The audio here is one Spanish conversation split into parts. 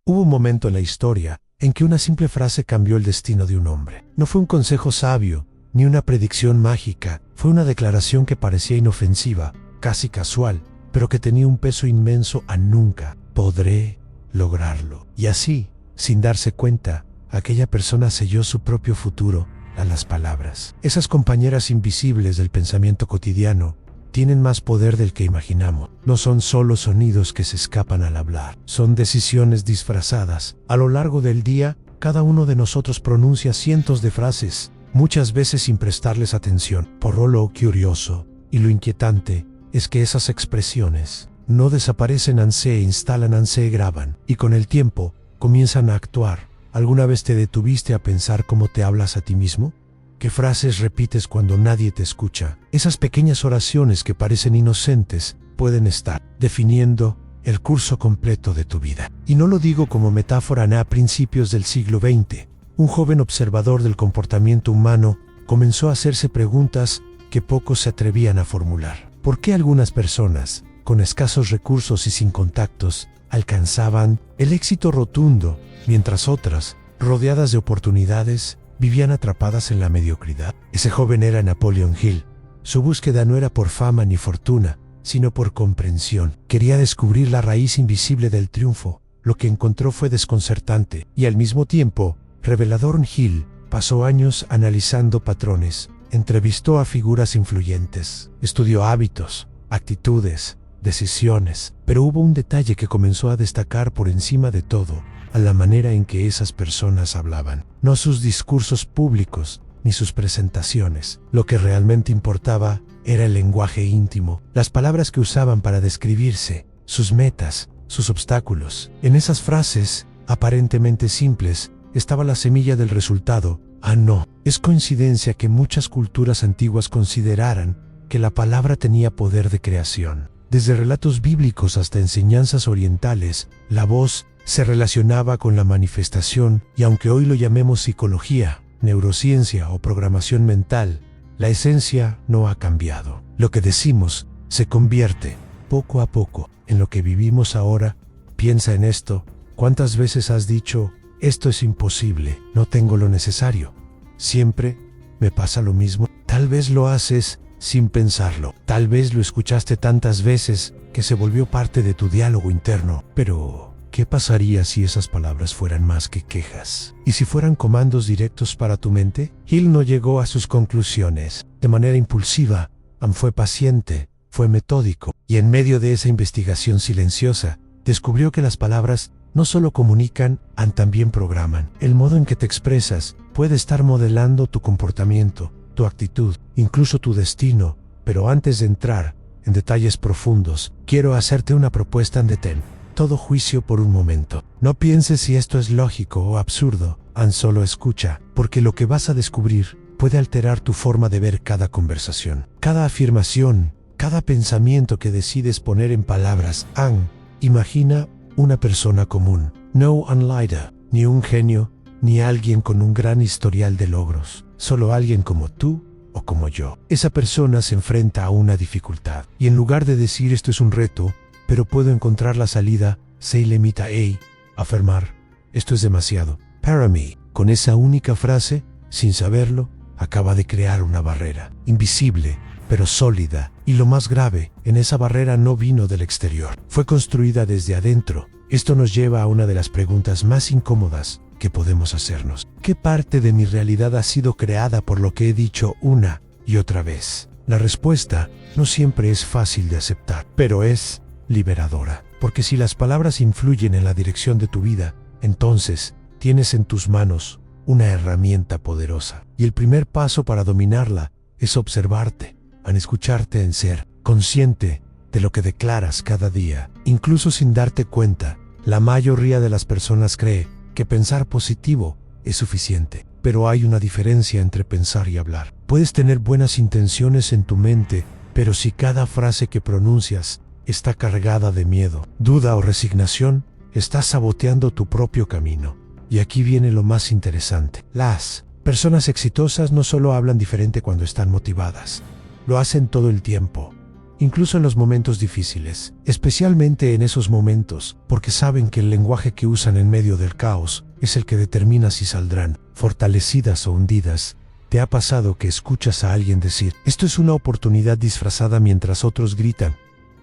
Hubo un momento en la historia en que una simple frase cambió el destino de un hombre. No fue un consejo sabio, ni una predicción mágica, fue una declaración que parecía inofensiva, casi casual, pero que tenía un peso inmenso a nunca podré lograrlo. Y así, sin darse cuenta, aquella persona selló su propio futuro a las palabras. Esas compañeras invisibles del pensamiento cotidiano tienen más poder del que imaginamos. No son solo sonidos que se escapan al hablar, son decisiones disfrazadas. A lo largo del día, cada uno de nosotros pronuncia cientos de frases, muchas veces sin prestarles atención. Por lo curioso y lo inquietante es que esas expresiones no desaparecen se instalan se graban, y con el tiempo comienzan a actuar. ¿Alguna vez te detuviste a pensar cómo te hablas a ti mismo? ¿Qué frases repites cuando nadie te escucha? Esas pequeñas oraciones que parecen inocentes pueden estar definiendo el curso completo de tu vida. Y no lo digo como metáfora. A principios del siglo XX, un joven observador del comportamiento humano comenzó a hacerse preguntas que pocos se atrevían a formular. ¿Por qué algunas personas, con escasos recursos y sin contactos, alcanzaban el éxito rotundo, mientras otras, rodeadas de oportunidades, vivían atrapadas en la mediocridad? Ese joven era Napoleon Hill. Su búsqueda no era por fama ni fortuna, sino por comprensión. Quería descubrir la raíz invisible del triunfo. Lo que encontró fue desconcertante y al mismo tiempo revelador. Hill pasó años analizando patrones, entrevistó a figuras influyentes, estudió hábitos, actitudes, decisiones, pero hubo un detalle que comenzó a destacar por encima de todo: a la manera en que esas personas hablaban. No sus discursos públicos, ni sus presentaciones. Lo que realmente importaba era el lenguaje íntimo, las palabras que usaban para describirse, sus metas, sus obstáculos. En esas frases, aparentemente simples, estaba la semilla del resultado. No es coincidencia que muchas culturas antiguas consideraran que la palabra tenía poder de creación. Desde relatos bíblicos hasta enseñanzas orientales, la voz se relacionaba con la manifestación, y aunque hoy lo llamemos psicología, neurociencia o programación mental, la esencia no ha cambiado. Lo que decimos se convierte, poco a poco, en lo que vivimos ahora. Piensa en esto. ¿Cuántas veces has dicho: esto es imposible, no tengo lo necesario? Siempre me pasa lo mismo. Tal vez lo haces sin pensarlo. Tal vez lo escuchaste tantas veces que se volvió parte de tu diálogo interno. Pero ¿qué pasaría si esas palabras fueran más que quejas? ¿Y si fueran comandos directos para tu mente? Hill no llegó a sus conclusiones de manera impulsiva. Fue paciente, fue metódico, y en medio de esa investigación silenciosa, descubrió que las palabras no solo comunican, también programan. El modo en que te expresas puede estar modelando tu comportamiento, tu actitud, incluso tu destino. Pero antes de entrar en detalles profundos, quiero hacerte una propuesta. Detén todo juicio por un momento. No pienses si esto es lógico o absurdo. Solo escucha, porque lo que vas a descubrir puede alterar tu forma de ver cada conversación, cada afirmación, cada pensamiento que decides poner en palabras. Imagina una persona común, no un líder, ni un genio, ni alguien con un gran historial de logros, solo alguien como tú o como yo. Esa persona se enfrenta a una dificultad, y en lugar de decir esto es un reto, pero puedo encontrar la salida, se limita a afirmar: esto es demasiado para mí. Con esa única frase, sin saberlo, acaba de crear una barrera, invisible, pero sólida. Y lo más grave, en esa barrera no vino del exterior, fue construida desde adentro. Esto nos lleva a una de las preguntas más incómodas que podemos hacernos: ¿qué parte de mi realidad ha sido creada por lo que he dicho una y otra vez? La respuesta no siempre es fácil de aceptar, pero es liberadora, porque si las palabras influyen en la dirección de tu vida, entonces tienes en tus manos una herramienta poderosa. Y el primer paso para dominarla es observarte, escucharte, en ser consciente de lo que declaras cada día. Incluso sin darte cuenta, la mayoría de las personas cree que pensar positivo es suficiente. Pero hay una diferencia entre pensar y hablar. Puedes tener buenas intenciones en tu mente, pero si cada frase que pronuncias está cargada de miedo, duda o resignación, estás saboteando tu propio camino. Y aquí viene lo más interesante. Las personas exitosas no solo hablan diferente cuando están motivadas, lo hacen todo el tiempo. incluso en los momentos difíciles, especialmente en esos momentos, porque saben que el lenguaje que usan en medio del caos es el que determina si saldrán fortalecidas o hundidas. ¿Te ha pasado que escuchas a alguien decir, esto es una oportunidad disfrazada mientras otros gritan,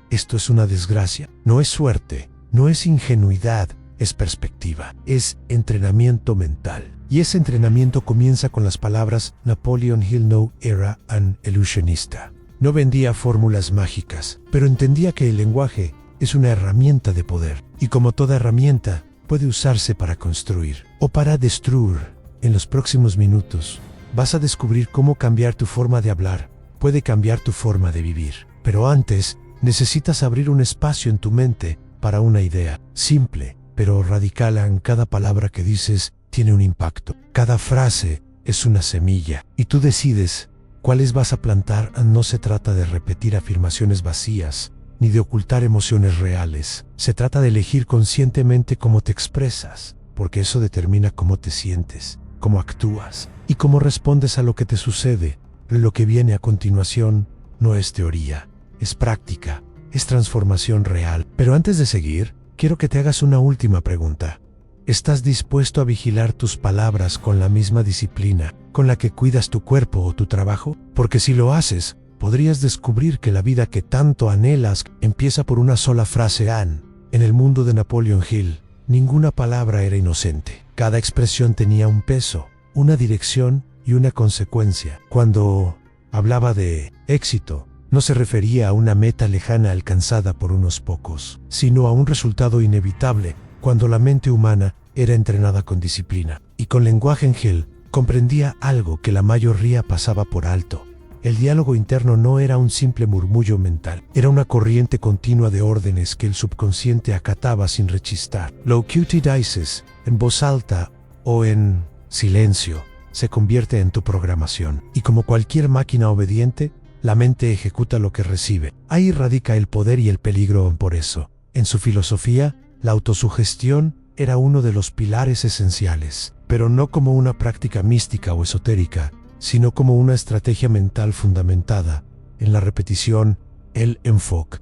esto es una desgracia? No es suerte, no es ingenuidad, es perspectiva, es entrenamiento mental. Y ese entrenamiento comienza con las palabras Napoleon Hill no era an illusionista. No vendía fórmulas mágicas, pero entendía que el lenguaje es una herramienta de poder, y como toda herramienta, puede usarse para construir o para destruir. En los próximos minutos, vas a descubrir cómo cambiar tu forma de hablar, puede cambiar tu forma de vivir. Pero antes, necesitas abrir un espacio en tu mente para una idea simple, pero radical. En cada palabra que dices tiene un impacto. Cada frase es una semilla, y tú decides cuáles vas a plantar. No se trata de repetir afirmaciones vacías, ni de ocultar emociones reales. Se trata de elegir conscientemente cómo te expresas, porque eso determina cómo te sientes, cómo actúas y cómo respondes a lo que te sucede. Lo que viene a continuación no es teoría, es práctica, es transformación real. Pero antes de seguir, quiero que te hagas una última pregunta. ¿Estás dispuesto a vigilar tus palabras con la misma disciplina con la que cuidas tu cuerpo o tu trabajo? Porque si lo haces, podrías descubrir que la vida que tanto anhelas empieza por una sola frase. En el mundo de Napoleon Hill, ninguna palabra era inocente. Cada expresión tenía un peso, una dirección y una consecuencia. Cuando hablaba de éxito, no se refería a una meta lejana alcanzada por unos pocos, sino a un resultado inevitable cuando la mente humana era entrenada con disciplina. Y con lenguaje en Hill, comprendía algo que la mayoría pasaba por alto. El diálogo interno no era un simple murmullo mental, era una corriente continua de órdenes que el subconsciente acataba sin rechistar. Lo que tú dices en voz alta o en silencio se convierte en tu programación. Y como cualquier máquina obediente, la mente ejecuta lo que recibe. Ahí radica el poder y el peligro. Por eso, en su filosofía, la autosugestión era uno de los pilares esenciales, pero no como una práctica mística o esotérica, sino como una estrategia mental fundamentada en la repetición, el enfoque.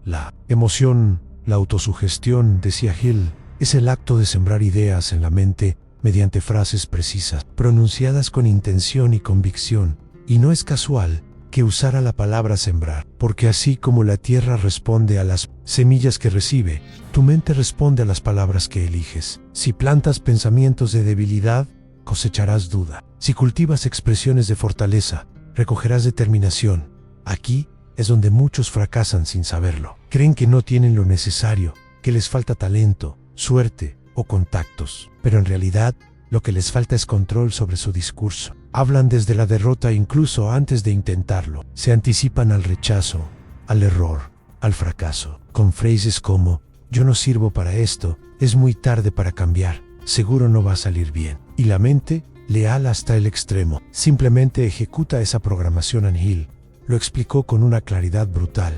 La emoción, la autosugestión, decía Hill, es el acto de sembrar ideas en la mente mediante frases precisas, pronunciadas con intención y convicción. Y no es casual que usara la palabra sembrar, porque así como la tierra responde a las semillas que recibe, tu mente responde a las palabras que eliges. Si plantas pensamientos de debilidad, cosecharás duda. Si cultivas expresiones de fortaleza, recogerás determinación. Aquí es donde muchos fracasan sin saberlo. Creen que no tienen lo necesario, que les falta talento, suerte o contactos. Pero en realidad, lo que les falta es control sobre su discurso. Hablan desde la derrota incluso antes de intentarlo. Se anticipan al rechazo, al error, al fracaso, con frases como, yo no sirvo para esto, es muy tarde para cambiar, seguro no va a salir bien. Y la mente, leal hasta el extremo, simplemente ejecuta esa programación. Hill lo explicó con una claridad brutal.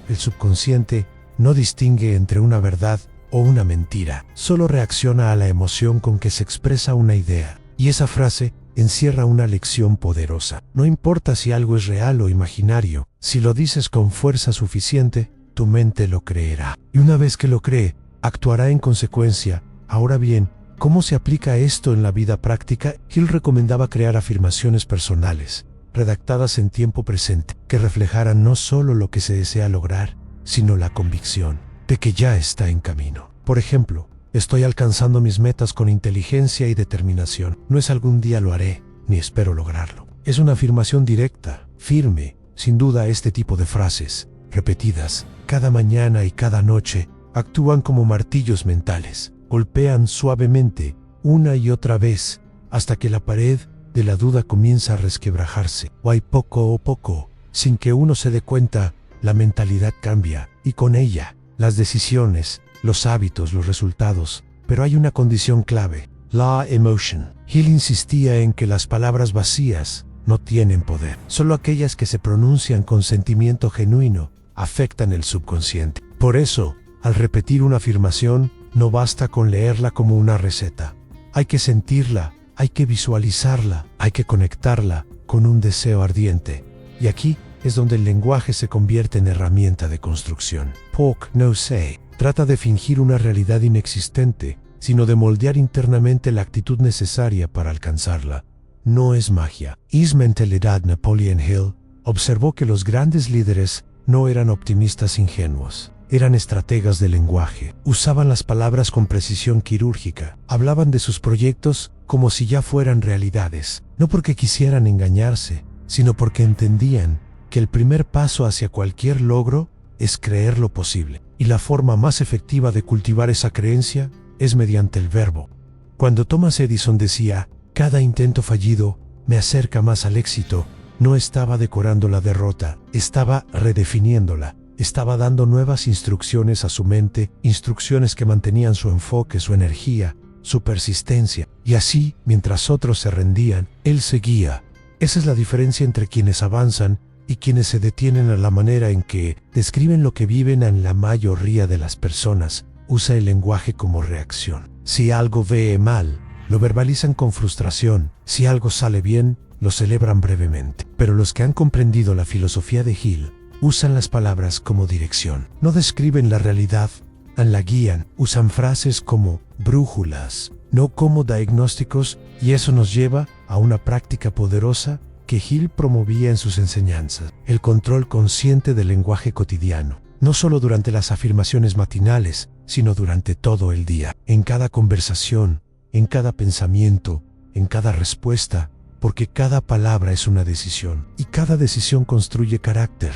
El subconsciente no distingue entre una verdad o una mentira, solo reacciona a la emoción con que se expresa una idea. Y esa frase encierra una lección poderosa. No importa si algo es real o imaginario, si lo dices con fuerza suficiente, tu mente lo creerá. Y una vez que lo cree, actuará en consecuencia. Ahora bien, ¿cómo se aplica esto en la vida práctica? Hill recomendaba crear afirmaciones personales, redactadas en tiempo presente, que reflejaran no solo lo que se desea lograr, sino la convicción de que ya está en camino. Por ejemplo, estoy alcanzando mis metas con inteligencia y determinación. No es algún día lo haré, ni espero lograrlo. Es una afirmación directa, firme. Sin duda, este tipo de frases, repetidas cada mañana y cada noche, actúan como martillos mentales. Golpean suavemente, una y otra vez, hasta que la pared de la duda comienza a resquebrajarse. Poco a poco, sin que uno se dé cuenta, la mentalidad cambia, y con ella, las decisiones, los hábitos, los resultados. Pero hay una condición clave, la emotion. Hill insistía en que las palabras vacías no tienen poder. Solo aquellas que se pronuncian con sentimiento genuino afectan el subconsciente. Por eso, al repetir una afirmación, no basta con leerla como una receta. Hay que sentirla, hay que visualizarla, hay que conectarla con un deseo ardiente. Y aquí es donde el lenguaje se convierte en herramienta de construcción. Polk no se trata de fingir una realidad inexistente, sino de moldear internamente la actitud necesaria para alcanzarla. No es magia. Es mentalidad. Napoleon Hill observó que los grandes líderes no eran optimistas ingenuos. Eran estrategas del lenguaje. Usaban las palabras con precisión quirúrgica. Hablaban de sus proyectos como si ya fueran realidades. No porque quisieran engañarse, sino porque entendían que el primer paso hacia cualquier logro es creer lo posible. Y la forma más efectiva de cultivar esa creencia es mediante el verbo. Cuando Thomas Edison decía, cada intento fallido me acerca más al éxito, no estaba decorando la derrota, estaba redefiniéndola. Estaba dando nuevas instrucciones a su mente, instrucciones que mantenían su enfoque, su energía, su persistencia. Y así, mientras otros se rendían, él seguía. Esa es la diferencia entre quienes avanzan y quienes se detienen. A la manera en que describen lo que viven en la mayoría de las personas. Usa el lenguaje como reacción. Si algo ve mal, lo verbalizan con frustración. Si algo sale bien, lo celebran brevemente. Pero los que han comprendido la filosofía de Hill usan las palabras como dirección. No describen la realidad, la guían. Usan frases como brújulas, no como diagnósticos, y eso nos lleva a una práctica poderosa que Hill promovía en sus enseñanzas: el control consciente del lenguaje cotidiano. No solo durante las afirmaciones matinales, sino durante todo el día. En cada conversación, en cada pensamiento, en cada respuesta, porque cada palabra es una decisión, y cada decisión construye carácter.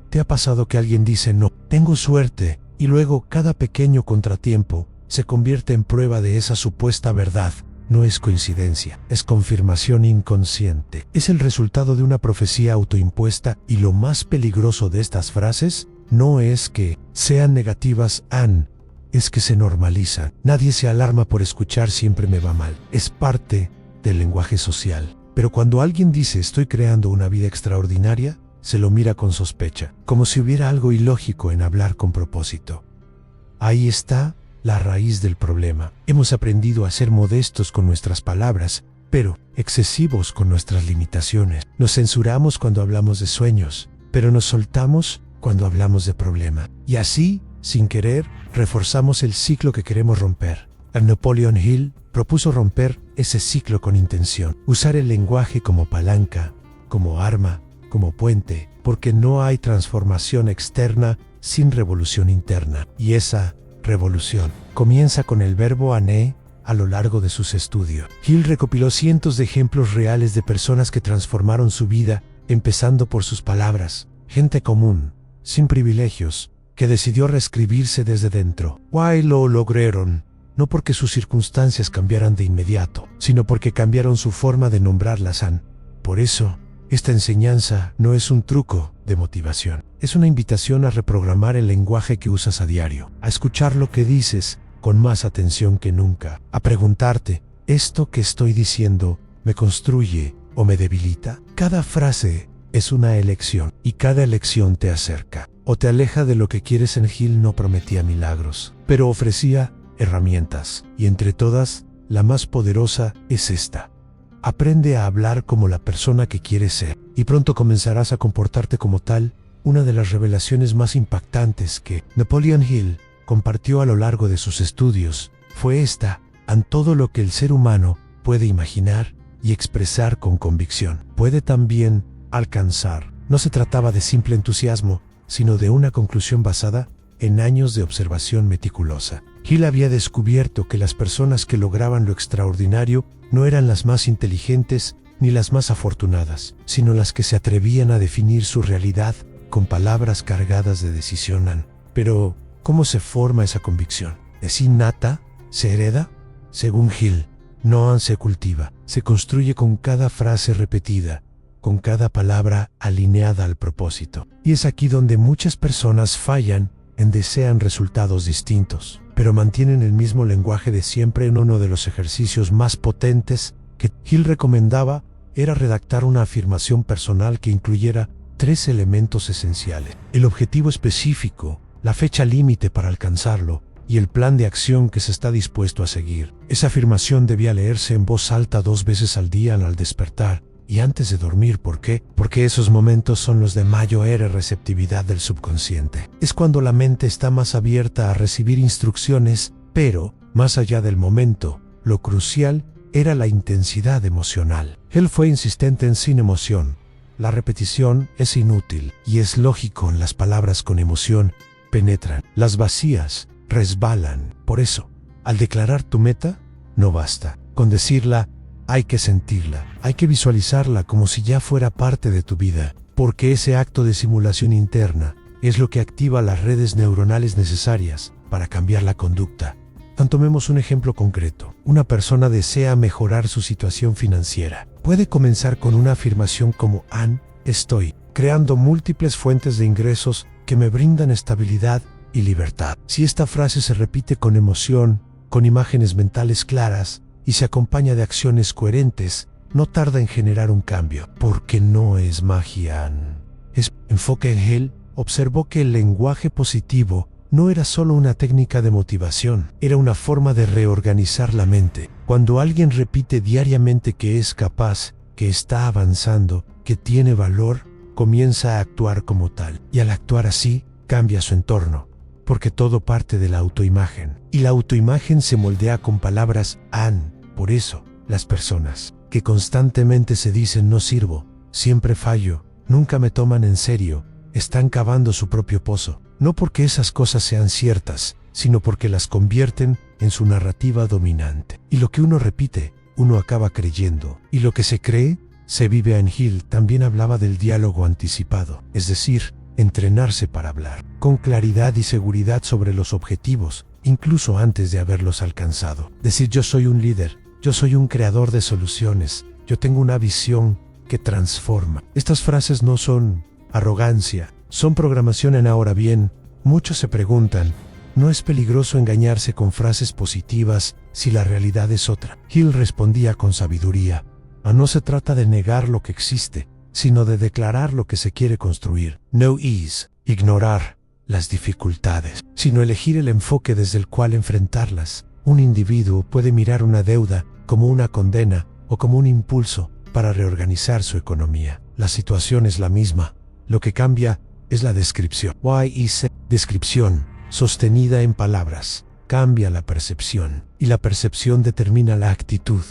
¿Te ha pasado que alguien dice no, tengo suerte, y luego cada pequeño contratiempo se convierte en prueba de esa supuesta verdad? No es coincidencia, es confirmación inconsciente. Es el resultado de una profecía autoimpuesta, y lo más peligroso de estas frases no es que sean negativas, es que se normalizan. Nadie se alarma por escuchar siempre me va mal. Es parte del lenguaje social. Pero cuando alguien dice estoy creando una vida extraordinaria, se lo mira con sospecha, como si hubiera algo ilógico en hablar con propósito. Ahí está la raíz del problema. Hemos aprendido a ser modestos con nuestras palabras, pero excesivos con nuestras limitaciones. Nos censuramos cuando hablamos de sueños, pero nos soltamos cuando hablamos de problema. Y así, sin querer, reforzamos el ciclo que queremos romper. Napoleon Hill propuso romper ese ciclo con intención. Usar el lenguaje como palanca, como arma, como puente, porque no hay transformación externa sin revolución interna. Y esa revolución comienza con el verbo ané a lo largo de sus estudios. Hill recopiló cientos de ejemplos reales de personas que transformaron su vida, empezando por sus palabras. Gente común, sin privilegios, que decidió reescribirse desde dentro. Why lo lograron, no porque sus circunstancias cambiaran de inmediato, sino porque cambiaron su forma de nombrarlas. Por eso, esta enseñanza no es un truco de motivación. Es una invitación a reprogramar el lenguaje que usas a diario, a escuchar lo que dices con más atención que nunca, a preguntarte, ¿esto que estoy diciendo me construye o me debilita? Cada frase es una elección, y cada elección te acerca o te aleja de lo que quieres. Hill no prometía milagros, pero ofrecía herramientas, y entre todas, la más poderosa es esta: aprende a hablar como la persona que quieres ser, y pronto comenzarás a comportarte como tal. Una de las revelaciones más impactantes que Napoleon Hill compartió a lo largo de sus estudios fue esta: todo lo que el ser humano puede imaginar y expresar con convicción, puede también alcanzar. No se trataba de simple entusiasmo, sino de una conclusión basada en años de observación meticulosa. Hill había descubierto que las personas que lograban lo extraordinario no eran las más inteligentes ni las más afortunadas, sino las que se atrevían a definir su realidad con palabras cargadas de decisión. Pero, ¿cómo se forma esa convicción? ¿Es innata? ¿Se hereda? Según Hill, no se cultiva, se construye con cada frase repetida, con cada palabra alineada al propósito. Y es aquí donde muchas personas fallan desean resultados distintos, pero mantienen el mismo lenguaje de siempre. En uno de los ejercicios más potentes que Hill recomendaba era redactar una afirmación personal que incluyera 3 elementos esenciales: el objetivo específico, la fecha límite para alcanzarlo y el plan de acción que se está dispuesto a seguir. Esa afirmación debía leerse en voz alta 2 veces al día al despertar, y antes de dormir. ¿Por qué? Porque esos momentos son los de mayor receptividad del subconsciente. Es cuando la mente está más abierta a recibir instrucciones, pero, más allá del momento, lo crucial era la intensidad emocional. Él fue insistente en sin emoción. La repetición es inútil, y es lógico, en las palabras con emoción penetran. Las vacías resbalan. Por eso, al declarar tu meta, no basta con decirla. Hay que sentirla, hay que visualizarla como si ya fuera parte de tu vida, porque ese acto de simulación interna es lo que activa las redes neuronales necesarias para cambiar la conducta. Tomemos un ejemplo concreto. Una persona desea mejorar su situación financiera. Puede comenzar con una afirmación como estoy creando múltiples fuentes de ingresos que me brindan estabilidad y libertad. Si esta frase se repite con emoción, con imágenes mentales claras, y se acompaña de acciones coherentes, no tarda en generar un cambio, porque no es magia. Es enfoque en él. Observó que el lenguaje positivo no era solo una técnica de motivación, era una forma de reorganizar la mente. Cuando alguien repite diariamente que es capaz, que está avanzando, que tiene valor, comienza a actuar como tal, y al actuar así, cambia su entorno. Porque todo parte de la autoimagen, y la autoimagen se moldea con palabras Por eso, las personas que constantemente se dicen no sirvo, siempre fallo, nunca me toman en serio, están cavando su propio pozo, no porque esas cosas sean ciertas, sino porque las convierten en su narrativa dominante. Y lo que uno repite, uno acaba creyendo, y lo que se cree, se vive. Hill también hablaba del diálogo anticipado, es decir, entrenarse para hablar con claridad y seguridad sobre los objetivos, incluso antes de haberlos alcanzado. Decir yo soy un líder, yo soy un creador de soluciones, yo tengo una visión que transforma. Estas frases no son arrogancia, son programación. Ahora bien, muchos se preguntan, ¿no es peligroso engañarse con frases positivas si la realidad es otra? Hill respondía con sabiduría, no se trata de negar lo que existe, sino de declarar lo que se quiere construir. No es ignorar las dificultades, sino elegir el enfoque desde el cual enfrentarlas. Un individuo puede mirar una deuda como una condena o como un impulso para reorganizar su economía. La situación es la misma, lo que cambia es la descripción. Descripción sostenida en palabras cambia la percepción, y la percepción determina la actitud.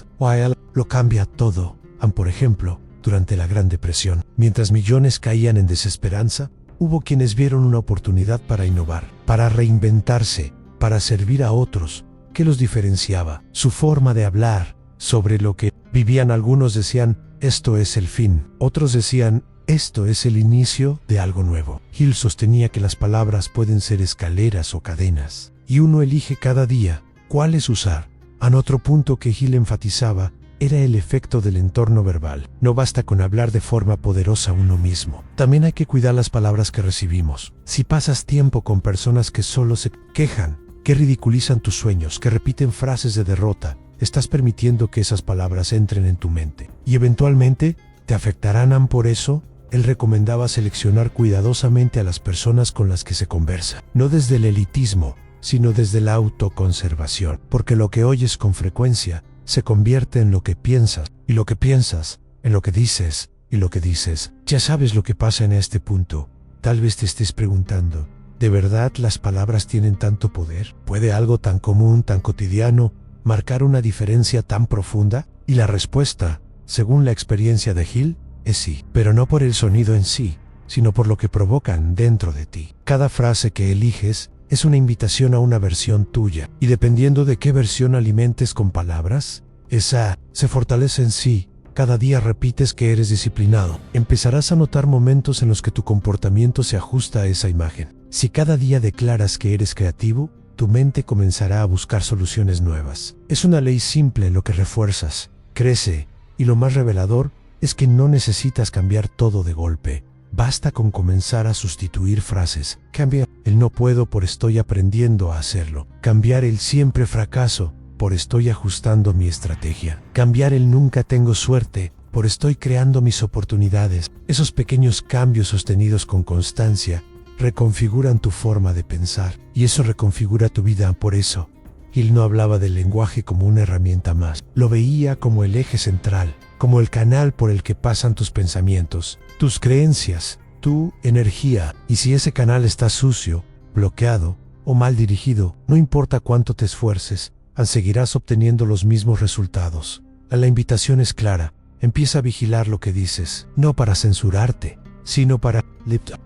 Lo cambia todo. Por ejemplo, durante la Gran Depresión, mientras millones caían en desesperanza, hubo quienes vieron una oportunidad para innovar, para reinventarse, para servir a otros. ¿Qué los diferenciaba? Su forma de hablar sobre lo que vivían. Algunos decían, esto es el fin. Otros decían, esto es el inicio de algo nuevo. Hill sostenía que las palabras pueden ser escaleras o cadenas, y uno elige cada día cuáles usar. Otro punto que Hill enfatizaba era el efecto del entorno verbal. No basta con hablar de forma poderosa uno mismo. También hay que cuidar las palabras que recibimos. Si pasas tiempo con personas que solo se quejan, que ridiculizan tus sueños, que repiten frases de derrota, estás permitiendo que esas palabras entren en tu mente y eventualmente te afectarán. Por eso, él recomendaba seleccionar cuidadosamente a las personas con las que se conversa, no desde el elitismo, sino desde la autoconservación, porque lo que oyes con frecuencia se convierte en lo que piensas, y lo que piensas en lo que dices, y lo que dices. Ya sabes lo que pasa en este punto. Tal vez te estés preguntando, ¿de verdad las palabras tienen tanto poder? ¿Puede algo tan común, tan cotidiano, marcar una diferencia tan profunda? Y la respuesta, según la experiencia de Hill, es sí, pero no por el sonido en sí, sino por lo que provocan dentro de ti. Cada frase que eliges es una invitación a una versión tuya, y dependiendo de qué versión alimentes con palabras, esa se fortalece en sí. Cada día repites que eres disciplinado. Empezarás a notar momentos en los que tu comportamiento se ajusta a esa imagen. Si cada día declaras que eres creativo, tu mente comenzará a buscar soluciones nuevas. Es una ley simple lo que refuerzas, crece, y lo más revelador es que no necesitas cambiar todo de golpe. Basta con comenzar a sustituir frases. Cambia el no puedo por estoy aprendiendo a hacerlo. Cambiar el siempre fracaso por estoy ajustando mi estrategia. Cambiar el nunca tengo suerte por estoy creando mis oportunidades. Esos pequeños cambios sostenidos con constancia reconfiguran tu forma de pensar, y eso reconfigura tu vida. Por eso, Hill no hablaba del lenguaje como una herramienta más. Lo veía como el eje central, como el canal por el que pasan tus pensamientos, tus creencias, tu energía. Y si ese canal está sucio, bloqueado o mal dirigido, no importa cuánto te esfuerces, seguirás obteniendo los mismos resultados. La invitación es clara. Empieza a vigilar lo que dices, no para censurarte, sino para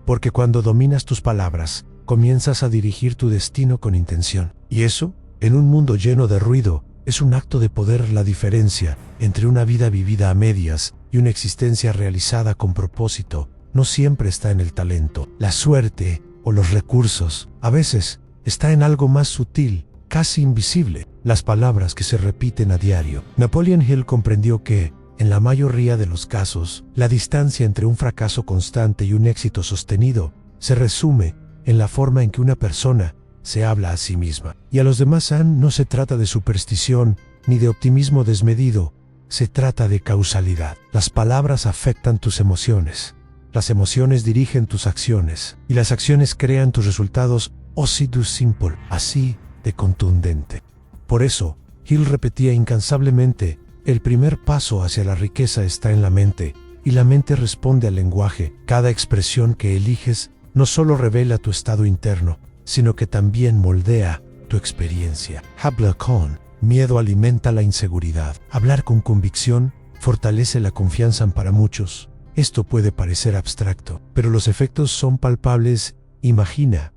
porque cuando dominas tus palabras, comienzas a dirigir tu destino con intención. Y eso, en un mundo lleno de ruido, es un acto de poder. La diferencia entre una vida vivida a medias y una existencia realizada con propósito no siempre está en el talento, la suerte o los recursos. A veces está en algo más sutil, casi invisible, las palabras que se repiten a diario. Napoleon Hill comprendió que, en la mayoría de los casos, la distancia entre un fracaso constante y un éxito sostenido se resume en la forma en que una persona se habla a sí misma y a los demás. No se trata de superstición ni de optimismo desmedido, se trata de causalidad. Las palabras afectan tus emociones, las emociones dirigen tus acciones y las acciones crean tus resultados. Así de simple, así de contundente. Por eso, Hill repetía incansablemente: el primer paso hacia la riqueza está en la mente, y la mente responde al lenguaje. Cada expresión que eliges no solo revela tu estado interno, sino que también moldea tu experiencia. Habla con miedo alimenta la inseguridad. Hablar con convicción fortalece la confianza. Para muchos, esto puede parecer abstracto, pero los efectos son palpables. Imagina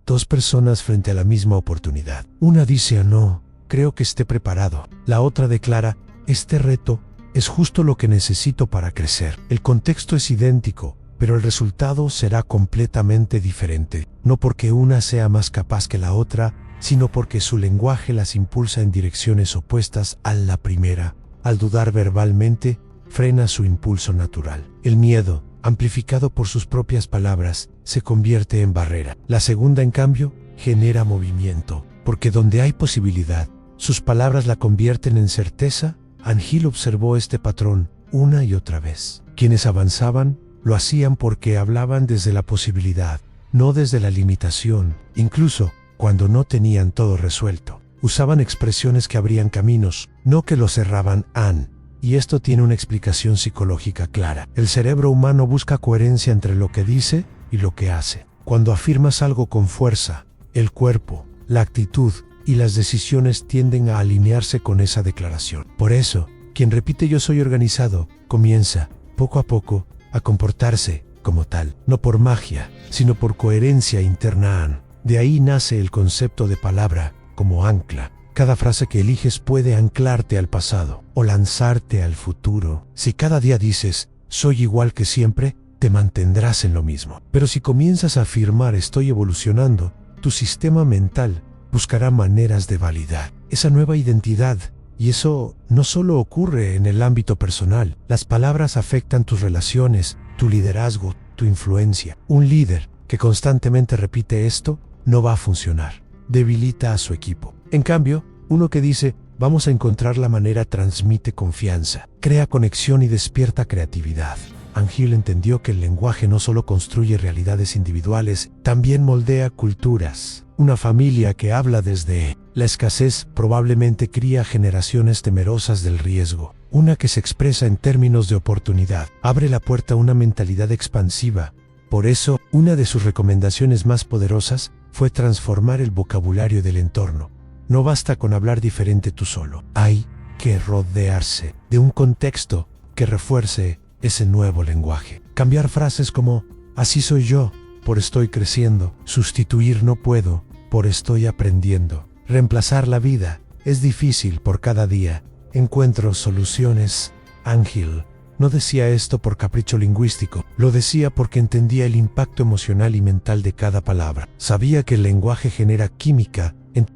dos personas frente a la misma oportunidad. Una dice: no, creo que esté preparado. La otra declara: este reto es justo lo que necesito para crecer. El contexto es idéntico, pero el resultado será completamente diferente. No porque una sea más capaz que la otra, sino porque su lenguaje las impulsa en direcciones opuestas a la primera. Al dudar verbalmente, frena su impulso natural. El miedo, amplificado por sus propias palabras, se convierte en barrera. La segunda, en cambio, genera movimiento, porque donde hay posibilidad, sus palabras la convierten en certeza. Hill observó este patrón una y otra vez. Quienes avanzaban lo hacían porque hablaban desde la posibilidad, no desde la limitación. Incluso cuando no tenían todo resuelto, usaban expresiones que abrían caminos, no que los cerraban. Y esto tiene una explicación psicológica clara. El cerebro humano busca coherencia entre lo que dice y lo que hace. Cuando afirmas algo con fuerza, el cuerpo, la actitud y las decisiones tienden a alinearse con esa declaración. Por eso, quien repite "yo soy organizado" comienza, poco a poco, a comportarse como tal, no por magia, sino por coherencia interna. De ahí nace el concepto de palabra como ancla. Cada frase que eliges puede anclarte al pasado o lanzarte al futuro. Si cada día dices "soy igual que siempre", te mantendrás en lo mismo. Pero si comienzas a afirmar "estoy evolucionando", tu sistema mental buscará maneras de validar esa nueva identidad. Y eso no solo ocurre en el ámbito personal. Las palabras afectan tus relaciones, tu liderazgo, tu influencia. Un líder que constantemente repite esto no va a funcionar. Debilita a su equipo. En cambio, uno que dice "vamos a encontrar la manera" transmite confianza, crea conexión y despierta creatividad. Hill entendió que el lenguaje no solo construye realidades individuales, también moldea culturas. Una familia que habla desde la escasez probablemente cría generaciones temerosas del riesgo. Una que se expresa en términos de oportunidad abre la puerta a una mentalidad expansiva. Por eso, una de sus recomendaciones más poderosas fue transformar el vocabulario del entorno. No basta con hablar diferente tú solo. Hay que rodearse de un contexto que refuerce ese nuevo lenguaje. Cambiar frases como "así soy yo" por "estoy creciendo", sustituir "no puedo" por "estoy aprendiendo". Reemplazar "la vida es difícil" por "cada día encuentro soluciones". Hill no decía esto por capricho lingüístico, lo decía porque entendía el impacto emocional y mental de cada palabra. Sabía que el lenguaje genera química en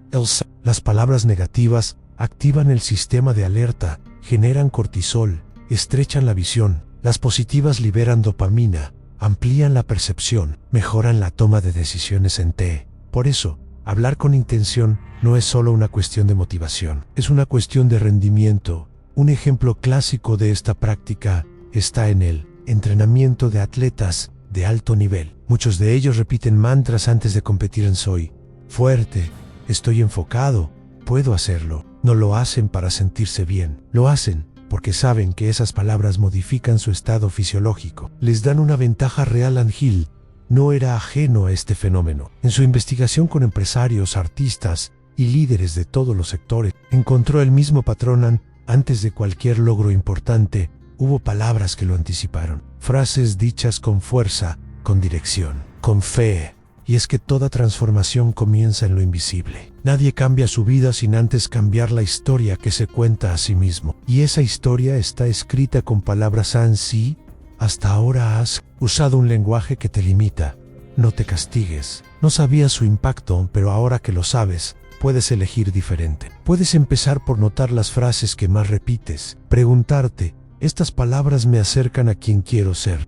las palabras negativas activan el sistema de alerta, generan cortisol, estrechan la visión. Las positivas liberan dopamina, amplían la percepción, mejoran la toma de decisiones en T. Por eso, hablar con intención no es solo una cuestión de motivación, es una cuestión de rendimiento. Un ejemplo clásico de esta práctica está en el entrenamiento de atletas de alto nivel. Muchos de ellos repiten mantras antes de competir en "soy fuerte", "estoy enfocado", puedo hacerlo. No lo hacen para sentirse bien, lo hacen porque saben que esas palabras modifican su estado fisiológico. Les dan una ventaja real. Hill no era ajeno a este fenómeno. En su investigación con empresarios, artistas y líderes de todos los sectores, encontró el mismo patrón. Antes de cualquier logro importante, hubo palabras que lo anticiparon. Frases dichas con fuerza, con dirección, con fe. Y es que toda transformación comienza en lo invisible. Nadie cambia su vida sin antes cambiar la historia que se cuenta a sí mismo. Y esa historia está escrita con palabras. Sí, hasta ahora has usado un lenguaje que te limita. No te castigues. No sabías su impacto, pero ahora que lo sabes, puedes elegir diferente. Puedes empezar por notar las frases que más repites. Preguntarte, ¿estas palabras me acercan a quien quiero ser?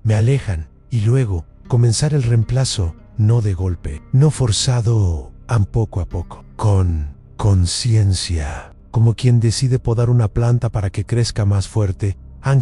¿Me alejan? Y luego, comenzar el reemplazo. No de golpe, no forzado, poco a poco, con conciencia, como quien decide podar una planta para que crezca más fuerte.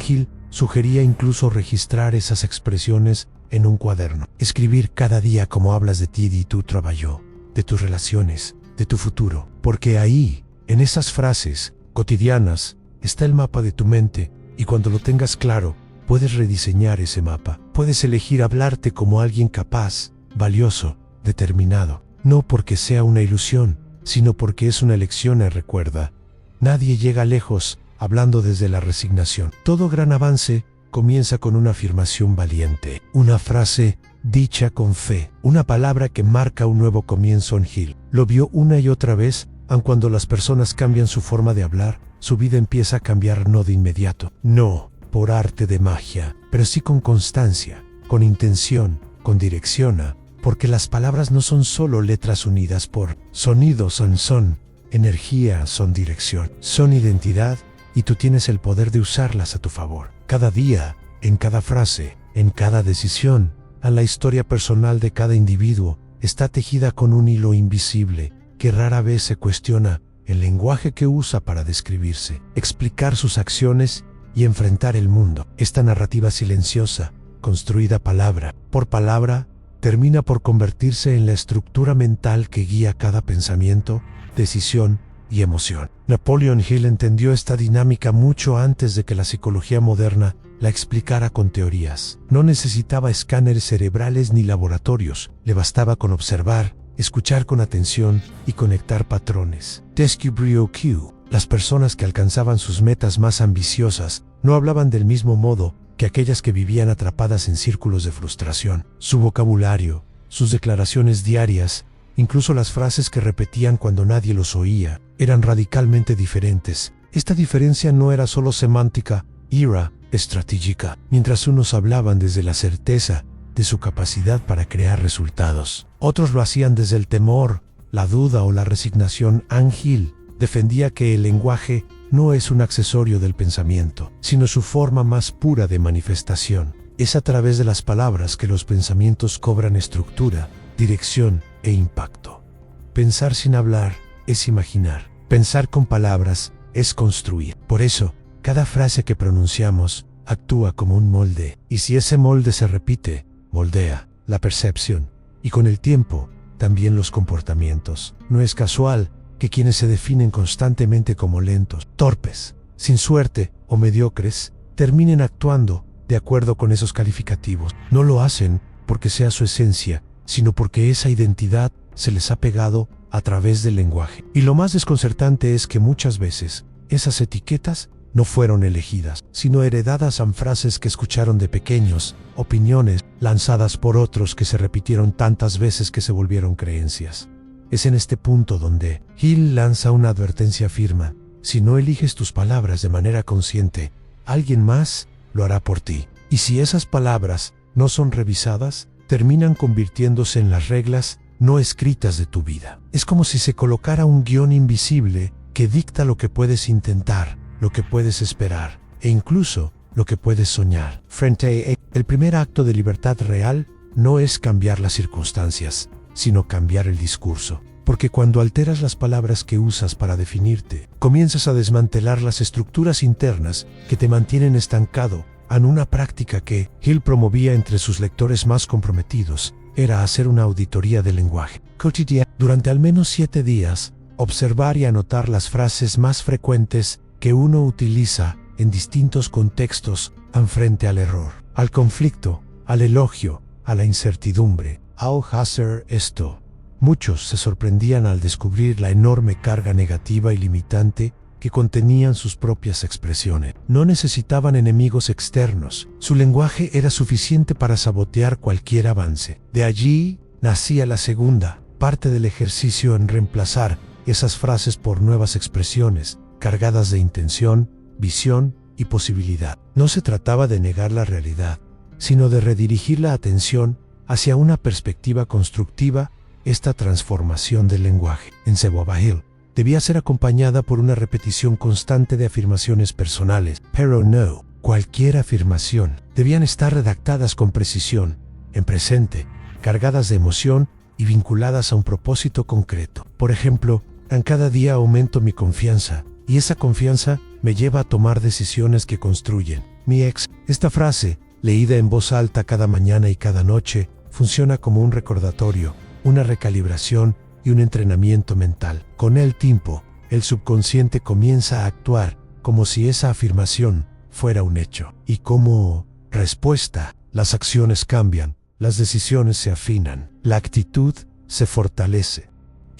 Hill sugería incluso registrar esas expresiones en un cuaderno, escribir cada día cómo hablas de ti y tu trabajo, de tus relaciones, de tu futuro, porque ahí, en esas frases cotidianas, está el mapa de tu mente, y cuando lo tengas claro, puedes rediseñar ese mapa, puedes elegir hablarte como alguien capaz, valioso, determinado, no porque sea una ilusión, sino porque es una elección. Recuerda, nadie llega lejos hablando desde la resignación. Todo gran avance comienza con una afirmación valiente, una frase dicha con fe, una palabra que marca un nuevo comienzo. Hill lo vio una y otra vez, aun cuando las personas cambian su forma de hablar, su vida empieza a cambiar, no de inmediato, no por arte de magia, pero sí con constancia, con intención, con dirección. Porque las palabras no son solo letras unidas por sonidos, son energía, son dirección, son identidad, y tú tienes el poder de usarlas a tu favor. Cada día, en cada frase, en cada decisión, la historia personal de cada individuo está tejida con un hilo invisible que rara vez se cuestiona. El lenguaje que usa para describirse, explicar sus acciones y enfrentar el mundo. Esta narrativa silenciosa, construida palabra por palabra, termina por convertirse en la estructura mental que guía cada pensamiento, decisión y emoción. Napoleon Hill entendió esta dinámica mucho antes de que la psicología moderna la explicara con teorías. No necesitaba escáneres cerebrales ni laboratorios, le bastaba con observar, escuchar con atención y conectar patrones. Descubrió que las personas que alcanzaban sus metas más ambiciosas no hablaban del mismo modo que aquellas que vivían atrapadas en círculos de frustración. Su vocabulario, sus declaraciones diarias, incluso las frases que repetían cuando nadie los oía, eran radicalmente diferentes. Esta diferencia no era solo semántica, era estratégica. Mientras unos hablaban desde la certeza de su capacidad para crear resultados, otros lo hacían desde el temor, la duda o la resignación. Hill defendía que el lenguaje no es un accesorio del pensamiento, sino su forma más pura de manifestación. Es a través de las palabras que los pensamientos cobran estructura, dirección e impacto. Pensar sin hablar es imaginar. Pensar con palabras es construir. Por eso, cada frase que pronunciamos actúa como un molde, y si ese molde se repite, moldea la percepción, y con el tiempo, también los comportamientos. No es casual que quienes se definen constantemente como lentos, torpes, sin suerte o mediocres, terminen actuando de acuerdo con esos calificativos. No lo hacen porque sea su esencia, sino porque esa identidad se les ha pegado a través del lenguaje. Y lo más desconcertante es que muchas veces esas etiquetas no fueron elegidas, sino heredadas en frases que escucharon de pequeños, opiniones lanzadas por otros que se repitieron tantas veces que se volvieron creencias. Es en este punto donde Hill lanza una advertencia firme. Si no eliges tus palabras de manera consciente, alguien más lo hará por ti. Y si esas palabras no son revisadas, terminan convirtiéndose en las reglas no escritas de tu vida. Es como si se colocara un guión invisible que dicta lo que puedes intentar, lo que puedes esperar e incluso lo que puedes soñar. Frente a el primer acto de libertad real no es cambiar las circunstancias, sino cambiar el discurso. Porque cuando alteras las palabras que usas para definirte, comienzas a desmantelar las estructuras internas que te mantienen estancado. En una práctica que Hill promovía entre sus lectores más comprometidos, era hacer una auditoría del lenguaje cotidiano. Durante al menos 7 días, observar y anotar las frases más frecuentes que uno utiliza en distintos contextos frente al error, al conflicto, al elogio, a la incertidumbre. Al hacer esto, muchos se sorprendían al descubrir la enorme carga negativa y limitante que contenían sus propias expresiones. No necesitaban enemigos externos. Su lenguaje era suficiente para sabotear cualquier avance. De allí nacía la segunda parte del ejercicio en reemplazar esas frases por nuevas expresiones, cargadas de intención, visión y posibilidad. No se trataba de negar la realidad, sino de redirigir la atención hacia una perspectiva constructiva. Esta transformación del lenguaje en Zerubbabel debía ser acompañada por una repetición constante de afirmaciones personales, pero no cualquier afirmación. Debían estar redactadas con precisión, en presente, cargadas de emoción y vinculadas a un propósito concreto. Por ejemplo, en cada día aumento mi confianza, y esa confianza me lleva a tomar decisiones que construyen mi ex. Esta frase, leída en voz alta cada mañana y cada noche, funciona como un recordatorio, una recalibración y un entrenamiento mental. Con el tiempo, el subconsciente comienza a actuar como si esa afirmación fuera un hecho. Y como respuesta, las acciones cambian, las decisiones se afinan, la actitud se fortalece.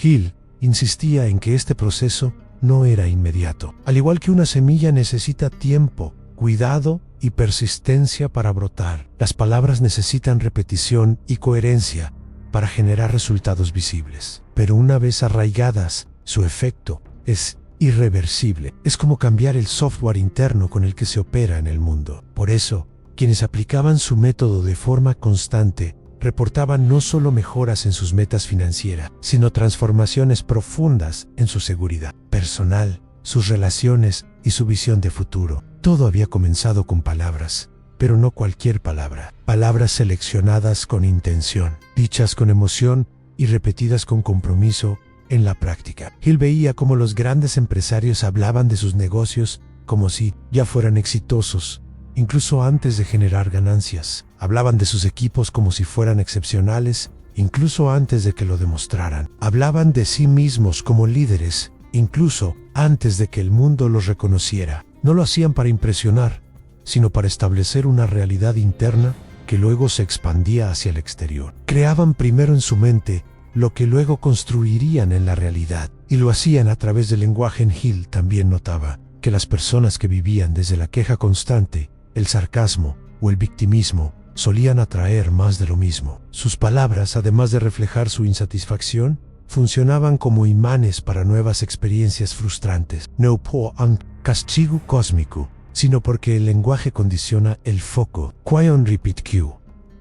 Hill insistía en que este proceso no era inmediato. Al igual que una semilla necesita tiempo, cuidado y persistencia para brotar, las palabras necesitan repetición y coherencia para generar resultados visibles. Pero una vez arraigadas, su efecto es irreversible. Es como cambiar el software interno con el que se opera en el mundo. Por eso, quienes aplicaban su método de forma constante reportaban no solo mejoras en sus metas financieras, sino transformaciones profundas en su seguridad personal, sus relaciones y su visión de futuro. Todo había comenzado con palabras, pero no cualquier palabra. Palabras seleccionadas con intención, dichas con emoción y repetidas con compromiso en la práctica. Hill veía cómo los grandes empresarios hablaban de sus negocios como si ya fueran exitosos, incluso antes de generar ganancias. Hablaban de sus equipos como si fueran excepcionales, incluso antes de que lo demostraran. Hablaban de sí mismos como líderes, incluso antes de que el mundo los reconociera. No lo hacían para impresionar, sino para establecer una realidad interna que luego se expandía hacia el exterior. Creaban primero en su mente lo que luego construirían en la realidad, y lo hacían a través del lenguaje. Hill también notaba que las personas que vivían desde la queja constante, el sarcasmo o el victimismo solían atraer más de lo mismo. Sus palabras, además de reflejar su insatisfacción, funcionaban como imanes para nuevas experiencias frustrantes. No por un castigo cósmico, sino porque el lenguaje condiciona el foco. Quion repeat Q.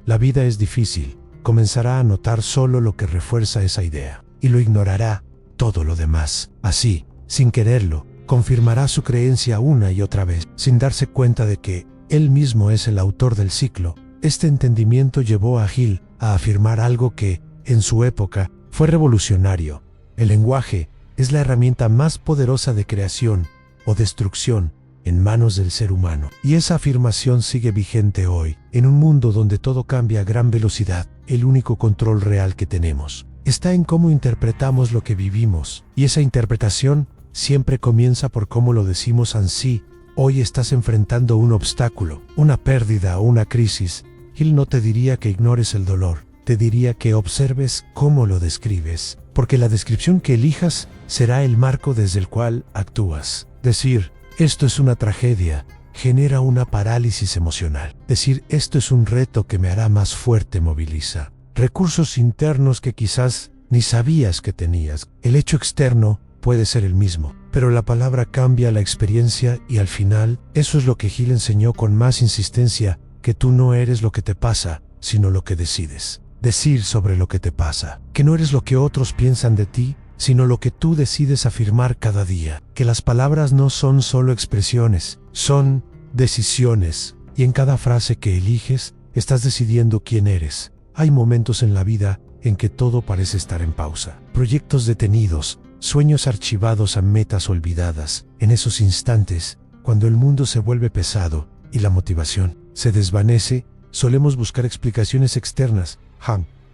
La vida es difícil. Comenzará a notar solo lo que refuerza esa idea, y lo ignorará todo lo demás. Así, sin quererlo, confirmará su creencia una y otra vez, sin darse cuenta de que él mismo es el autor del ciclo. Este entendimiento llevó a Hill a afirmar algo que, en su época, fue revolucionario. El lenguaje es la herramienta más poderosa de creación o destrucción en manos del ser humano. Y esa afirmación sigue vigente hoy, en un mundo donde todo cambia a gran velocidad. El único control real que tenemos está en cómo interpretamos lo que vivimos, y esa interpretación siempre comienza por cómo lo decimos. Ansí, hoy estás enfrentando un obstáculo, una pérdida o una crisis. Hill no te diría que ignores el dolor, te diría que observes cómo lo describes, porque la descripción que elijas será el marco desde el cual actúas. Decir, esto es una tragedia, genera una parálisis emocional. Decir, esto es un reto que me hará más fuerte, moviliza recursos internos que quizás ni sabías que tenías. El hecho externo puede ser el mismo, pero la palabra cambia la experiencia, y al final, eso es lo que Hill enseñó con más insistencia, que tú no eres lo que te pasa, sino lo que decides. Decir sobre lo que te pasa, que no eres lo que otros piensan de ti, sino lo que tú decides afirmar cada día. Que las palabras no son solo expresiones, son decisiones, y en cada frase que eliges, estás decidiendo quién eres. Hay momentos en la vida en que todo parece estar en pausa. Proyectos detenidos, sueños archivados a metas olvidadas. En esos instantes, cuando el mundo se vuelve pesado y la motivación se desvanece, solemos buscar explicaciones externas.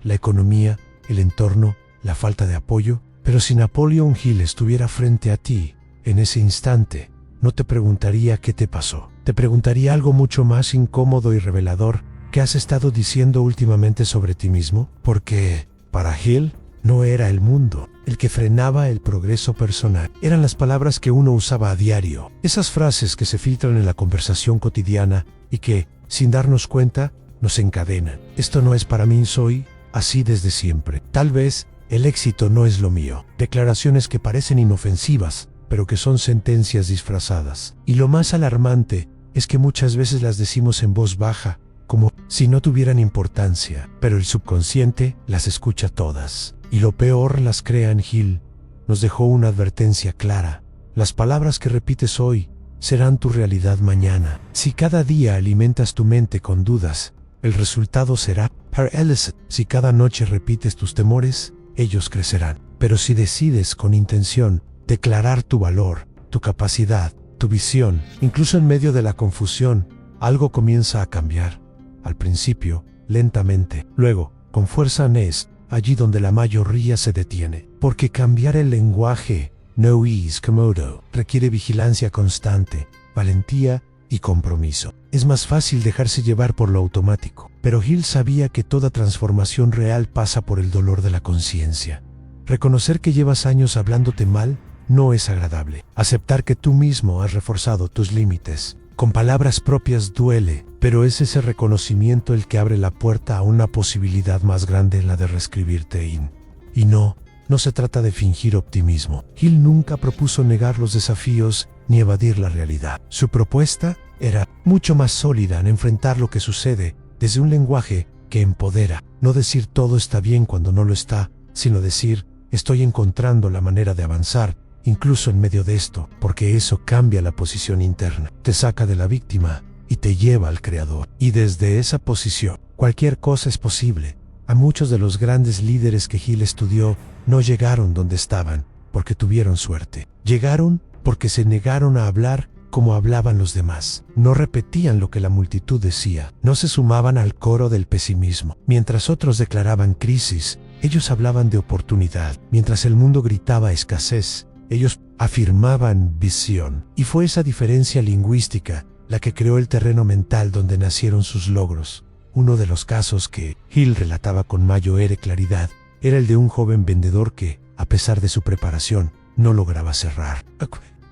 La economía, el entorno, la falta de apoyo. Pero si Napoleon Hill estuviera frente a ti, en ese instante, no te preguntaría qué te pasó. Te preguntaría algo mucho más incómodo y revelador. ¿Qué has estado diciendo últimamente sobre ti mismo? Porque, para Hill, no era el mundo el que frenaba el progreso personal. Eran las palabras que uno usaba a diario. Esas frases que se filtran en la conversación cotidiana y que, sin darnos cuenta, nos encadenan. Esto no es para mí, soy así desde siempre. Tal vez el éxito no es lo mío. Declaraciones que parecen inofensivas, pero que son sentencias disfrazadas. Y lo más alarmante es que muchas veces las decimos en voz baja, como si no tuvieran importancia, pero el subconsciente las escucha todas. Y lo peor, las crea. En Hill nos dejó una advertencia clara. Las palabras que repites hoy serán tu realidad mañana. Si cada día alimentas tu mente con dudas, el resultado será parálisis. Si cada noche repites tus temores, ellos crecerán. Pero si decides con intención declarar tu valor, tu capacidad, tu visión, incluso en medio de la confusión, algo comienza a cambiar. Al principio, lentamente, luego, con fuerza. Es allí donde la mayoría se detiene. Porque cambiar el lenguaje no es cómodo. Requiere vigilancia constante, valentía y compromiso. Es más fácil dejarse llevar por lo automático. Pero Hill sabía que toda transformación real pasa por el dolor de la conciencia. Reconocer que llevas años hablándote mal no es agradable. Aceptar que tú mismo has reforzado tus límites con palabras propias duele, pero es ese reconocimiento el que abre la puerta a una posibilidad más grande, la de reescribirte. Y no se trata de fingir optimismo. Hill nunca propuso negar los desafíos ni evadir la realidad. Su propuesta era mucho más sólida en enfrentar lo que sucede desde un lenguaje que empodera. No decir todo está bien cuando no lo está, sino decir estoy encontrando la manera de avanzar, incluso en medio de esto, porque eso cambia la posición interna, te saca de la víctima y te lleva al creador. Y desde esa posición, cualquier cosa es posible. A muchos de los grandes líderes que Hill estudió no llegaron donde estaban porque tuvieron suerte. Llegaron porque se negaron a hablar como hablaban los demás. No repetían lo que la multitud decía. No se sumaban al coro del pesimismo. Mientras otros declaraban crisis, ellos hablaban de oportunidad. Mientras el mundo gritaba escasez, ellos afirmaban visión. Y fue esa diferencia lingüística la que creó el terreno mental donde nacieron sus logros. Uno de los casos que Hill relataba con mayor claridad era el de un joven vendedor que, a pesar de su preparación, no lograba cerrar.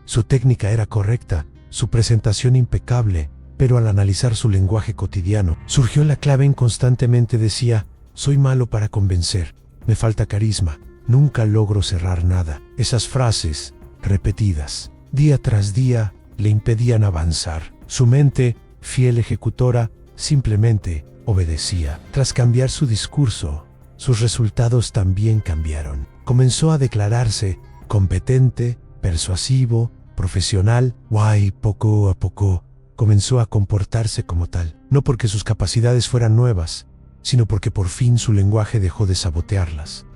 Su técnica era correcta, su presentación impecable, pero al analizar su lenguaje cotidiano, surgió la clave. Constantemente decía, soy malo para convencer, me falta carisma, nunca logro cerrar nada. Esas frases, repetidas, día tras día, le impedían avanzar. Su mente, fiel ejecutora, simplemente obedecía. Tras cambiar su discurso, sus resultados también cambiaron. Comenzó a declararse competente, persuasivo, profesional. Poco a poco, comenzó a comportarse como tal. No porque sus capacidades fueran nuevas, sino porque por fin su lenguaje dejó de sabotearlas.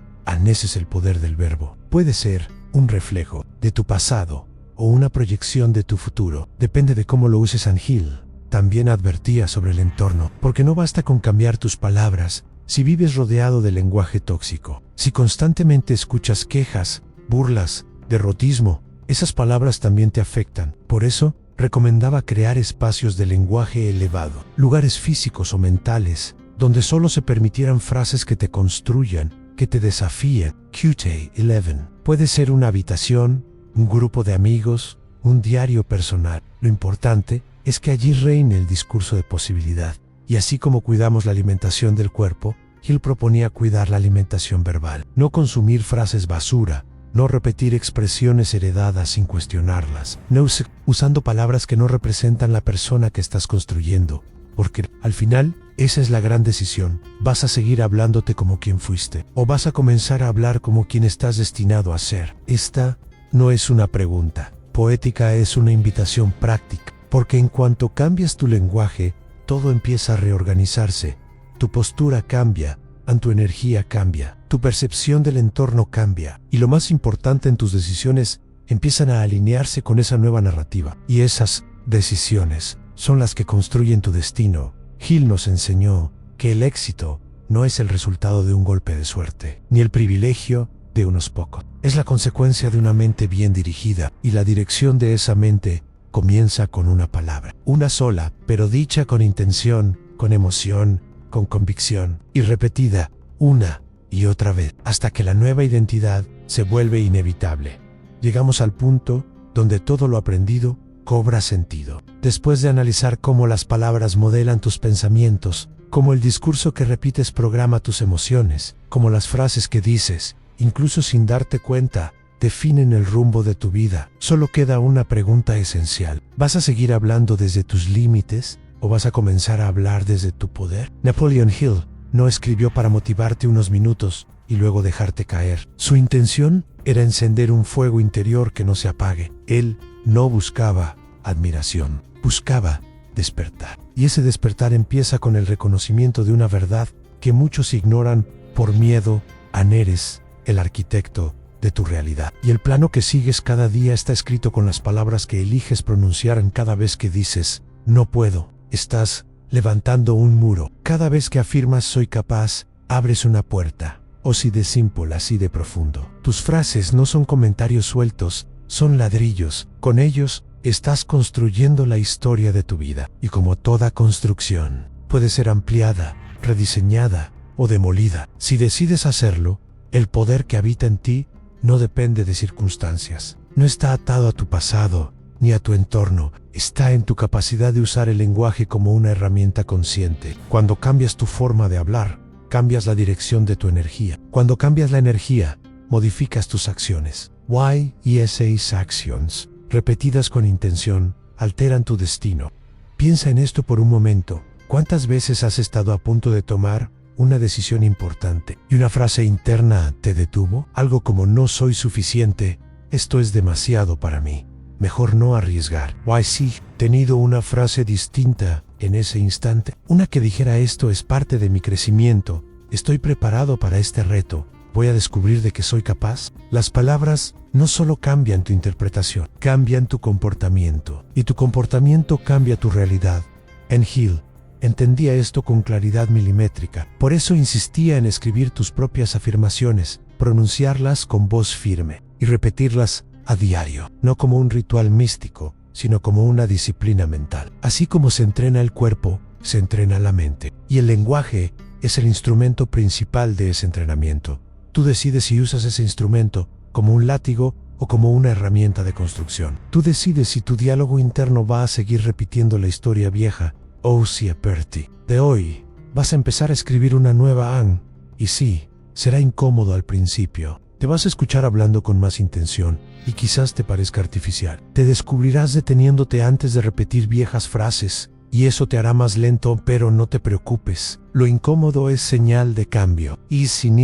Ese es el poder del verbo. Puede ser un reflejo de tu pasado o una proyección de tu futuro. Depende de cómo lo uses. Hill también advertía sobre el entorno, porque no basta con cambiar tus palabras si vives rodeado de lenguaje tóxico. Si constantemente escuchas quejas, burlas, derrotismo, esas palabras también te afectan. Por eso, recomendaba crear espacios de lenguaje elevado, lugares físicos o mentales, donde solo se permitieran frases que te construyan, que te desafíen. QT11 puede ser una habitación, un grupo de amigos, un diario personal. Lo importante es que allí reine el discurso de posibilidad. Y así como cuidamos la alimentación del cuerpo, Hill proponía cuidar la alimentación verbal. No consumir frases basura, no repetir expresiones heredadas sin cuestionarlas, no usando palabras que no representan la persona que estás construyendo, porque al final esa es la gran decisión. ¿Vas a seguir hablándote como quien fuiste? ¿O vas a comenzar a hablar como quien estás destinado a ser? Esta no es una pregunta poética, es una invitación práctica, porque en cuanto cambias tu lenguaje, todo empieza a reorganizarse. Tu postura cambia, tu energía cambia, tu percepción del entorno cambia, y lo más importante, en tus decisiones empiezan a alinearse con esa nueva narrativa. Y esas decisiones son las que construyen tu destino. Hill nos enseñó que el éxito no es el resultado de un golpe de suerte, ni el privilegio de unos pocos. Es la consecuencia de una mente bien dirigida, y la dirección de esa mente comienza con una palabra. Una sola, pero dicha con intención, con emoción, con convicción, y repetida una y otra vez, hasta que la nueva identidad se vuelve inevitable. Llegamos al punto donde todo lo aprendido cobra sentido. Después de analizar cómo las palabras modelan tus pensamientos, cómo el discurso que repites programa tus emociones, cómo las frases que dices, incluso sin darte cuenta, definen el rumbo de tu vida, solo queda una pregunta esencial. ¿Vas a seguir hablando desde tus límites o vas a comenzar a hablar desde tu poder? Napoleon Hill no escribió para motivarte unos minutos y luego dejarte caer. Su intención era encender un fuego interior que no se apague. Él no buscaba admiración, buscaba despertar. Y ese despertar empieza con el reconocimiento de una verdad que muchos ignoran por miedo a eres el arquitecto de tu realidad. Y el plano que sigues cada día está escrito con las palabras que eliges pronunciar en cada vez que dices, no puedo. Estás levantando un muro. Cada vez que afirmas soy capaz, abres una puerta. Así de simple, así de profundo. Tus frases no son comentarios sueltos, son ladrillos. Con ellos estás construyendo la historia de tu vida. Y como toda construcción, puede ser ampliada, rediseñada o demolida. Si decides hacerlo, el poder que habita en ti no depende de circunstancias. No está atado a tu pasado ni a tu entorno. Está en tu capacidad de usar el lenguaje como una herramienta consciente. Cuando cambias tu forma de hablar, cambias la dirección de tu energía. Cuando cambias la energía, modificas tus acciones. Why y esas actions, repetidas con intención, alteran tu destino. Piensa en esto por un momento. ¿Cuántas veces has estado a punto de tomar una decisión importante y una frase interna te detuvo? Algo como no soy suficiente, esto es demasiado para mí, mejor no arriesgar. Why sí, tenido una frase distinta en ese instante, una que dijera esto es parte de mi crecimiento, estoy preparado para este reto, voy a descubrir de que soy capaz. Las palabras no solo cambian tu interpretación, cambian tu comportamiento, y tu comportamiento cambia tu realidad. En Hill entendía esto con claridad milimétrica, por eso insistía en escribir tus propias afirmaciones, pronunciarlas con voz firme y repetirlas a diario, no como un ritual místico, sino como una disciplina mental. Así como se entrena el cuerpo, se entrena la mente, y el lenguaje es el instrumento principal de ese entrenamiento. Tú decides si usas ese instrumento como un látigo o como una herramienta de construcción. Tú decides si tu diálogo interno va a seguir repitiendo la historia vieja o si aperti. De hoy, vas a empezar a escribir una nueva Anne, y sí, será incómodo al principio. Te vas a escuchar hablando con más intención y quizás te parezca artificial. Te descubrirás deteniéndote antes de repetir viejas frases y eso te hará más lento, pero no te preocupes. Lo incómodo es señal de cambio. Y sin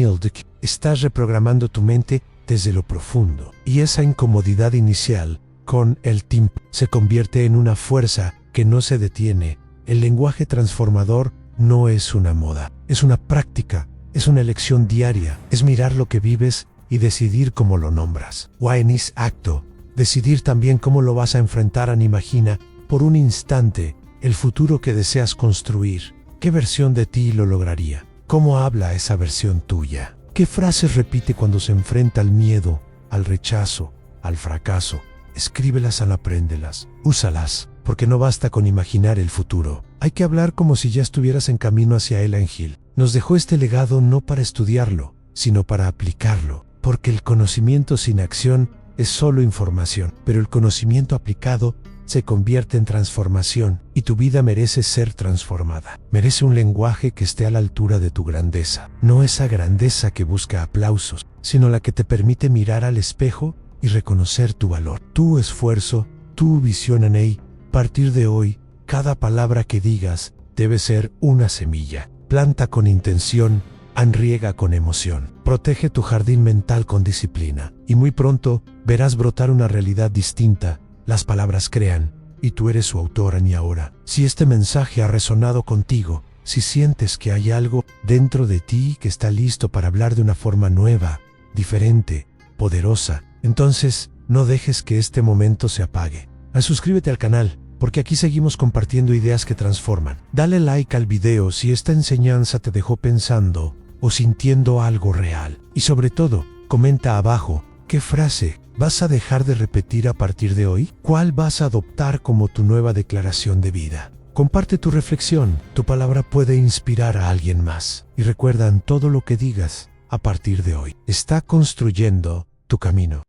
estás reprogramando tu mente desde lo profundo. Y esa incomodidad inicial, con el tiempo, se convierte en una fuerza que no se detiene. El lenguaje transformador no es una moda, es una práctica, es una elección diaria, es mirar lo que vives y decidir cómo lo nombras. Wainis acto, decidir también cómo lo vas a enfrentar. Imagina por un instante el futuro que deseas construir. ¿Qué versión de ti lo lograría? ¿Cómo habla esa versión tuya? ¿Qué frases repite cuando se enfrenta al miedo, al rechazo, al fracaso? Escríbelas, apréndelas, úsalas, porque no basta con imaginar el futuro. Hay que hablar como si ya estuvieras en camino hacia él. Hill nos dejó este legado no para estudiarlo, sino para aplicarlo, porque el conocimiento sin acción es solo información, pero el conocimiento aplicado se convierte en transformación, y tu vida merece ser transformada. Merece un lenguaje que esté a la altura de tu grandeza, no esa grandeza que busca aplausos, sino la que te permite mirar al espejo y reconocer tu valor, tu esfuerzo, tu visión. A partir de hoy, cada palabra que digas debe ser una semilla. Planta con intención, riega con emoción. Protege tu jardín mental con disciplina, y muy pronto verás brotar una realidad distinta. Las palabras crean, y tú eres su autora. Ni ahora. Si este mensaje ha resonado contigo, si sientes que hay algo dentro de ti que está listo para hablar de una forma nueva, diferente, poderosa, entonces no dejes que este momento se apague. Suscríbete al canal, porque aquí seguimos compartiendo ideas que transforman. Dale like al video si esta enseñanza te dejó pensando o sintiendo algo real. Y sobre todo, Comenta abajo, ¿qué frase vas a dejar de repetir a partir de hoy? ¿Cuál vas a adoptar como tu nueva declaración de vida? Comparte tu reflexión, tu palabra puede inspirar a alguien más. Y recuerda, todo lo que digas a partir de hoy está construyendo tu camino.